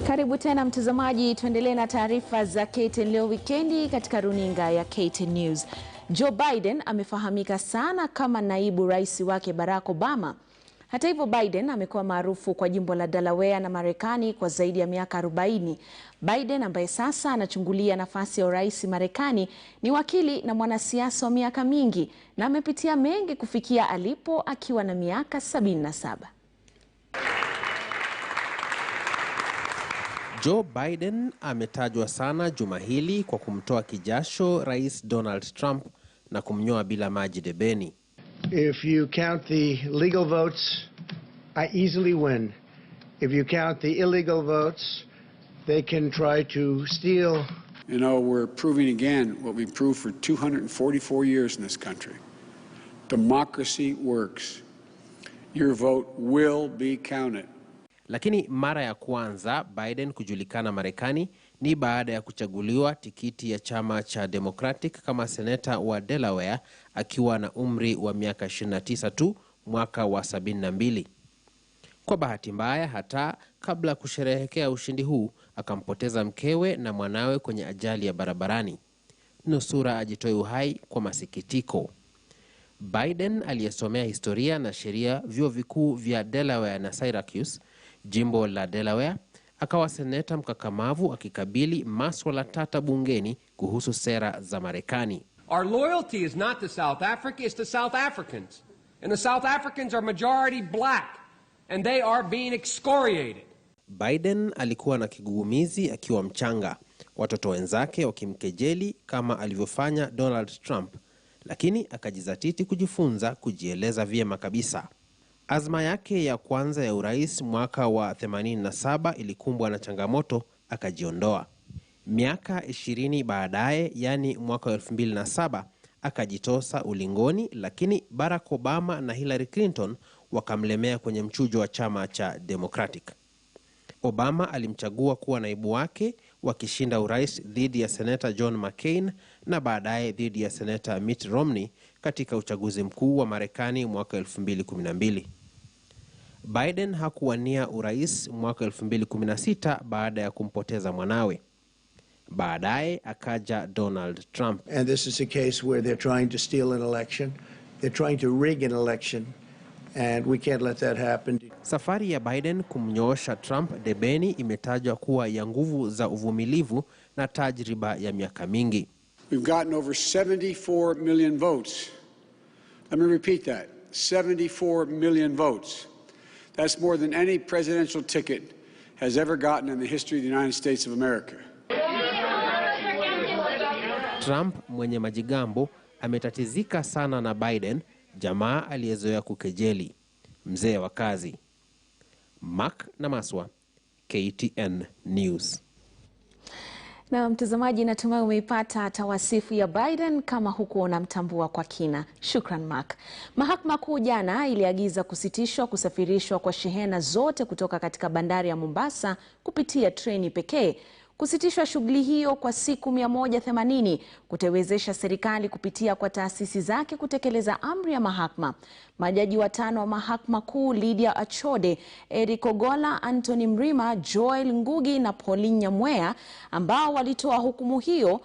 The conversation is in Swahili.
Karibu tena mtazamaji, tuendelee na taarifa za KTN leo wikendi katika runinga ya KTN News. Joe Biden amefahamika sana kama naibu rais wake Barrack Obama. Hata hivyo, Biden amekuwa maarufu kwa jimbo la Dalaware na Marekani kwa zaidi ya miaka 40. Biden, ambaye sasa anachungulia nafasi ya urais Marekani, ni wakili na mwanasiasa wa miaka mingi na amepitia mengi kufikia alipo akiwa na miaka 77. Joe Biden ametajwa sana juma hili kwa kumtoa kijasho Rais Donald Trump na kumnyoa bila maji debeni. If you count the legal votes, I easily win. If you count the illegal votes, they can try to steal. You know, we're proving again what we've proved for 244 years in this country. Democracy works. Your vote will be counted. Lakini mara ya kwanza Biden kujulikana Marekani ni baada ya kuchaguliwa tikiti ya chama cha Democratic kama seneta wa Delaware akiwa na umri wa miaka 29 tu mwaka wa 72. Kwa bahati mbaya, hata kabla kusherehekea ushindi huu, akampoteza mkewe na mwanawe kwenye ajali ya barabarani. Nusura ajitoe uhai kwa masikitiko. Biden, aliyesomea historia na sheria vyuo vikuu vya Delaware na Syracuse, jimbo la Delaware, akawa seneta mkakamavu akikabili maswala tata bungeni kuhusu sera za Marekani. Our loyalty is not to South Africa, it's to South Africans. And the South Africans are majority black and they are being excoriated. Biden alikuwa na kigugumizi akiwa mchanga, watoto wenzake wakimkejeli kama alivyofanya Donald Trump, lakini akajizatiti kujifunza kujieleza vyema kabisa. Azma yake ya kwanza ya urais mwaka wa 87 ilikumbwa na changamoto, akajiondoa. Miaka 20 baadaye, yani mwaka 2007, akajitosa ulingoni, lakini Barrack Obama na Hillary Clinton wakamlemea kwenye mchujo wa chama cha Democratic. Obama alimchagua kuwa naibu wake, wakishinda urais dhidi ya Senator John McCain na baadaye dhidi ya Senator Mitt Romney katika uchaguzi mkuu wa Marekani mwaka 2012. Biden hakuwania urais mwaka 2016 baada ya kumpoteza mwanawe. Baadaye akaja Donald Trump. And this is a case where they're trying to steal an election. They're trying to rig an election. And we can't let that happen. Safari ya Biden kumnyoosha Trump debeni imetajwa kuwa ya nguvu za uvumilivu na tajriba ya miaka mingi. We've gotten over 74 million votes. Let me repeat that. 74 million votes. That's more than any presidential ticket has ever gotten in the history of the United States of America. Trump, mwenye majigambo, ametatizika sana na Biden, jamaa aliyezoea kukejeli, mzee wa kazi. Mark na Maswa, KTN News. Na mtazamaji, natumai umeipata tawasifu ya Biden kama huko unamtambua kwa kina. Shukran Mark. Mahakama Kuu jana iliagiza kusitishwa kusafirishwa kwa shehena zote kutoka katika bandari ya Mombasa kupitia treni pekee. Kusitishwa shughuli hiyo kwa siku 180 kutawezesha serikali kupitia kwa taasisi zake kutekeleza amri ya mahakama. Majaji watano wa Mahakama Kuu, Lydia Achode, Eric Ogola, Anthony Mrima, Joel Ngugi na Pauline Nyamwea, ambao walitoa hukumu hiyo,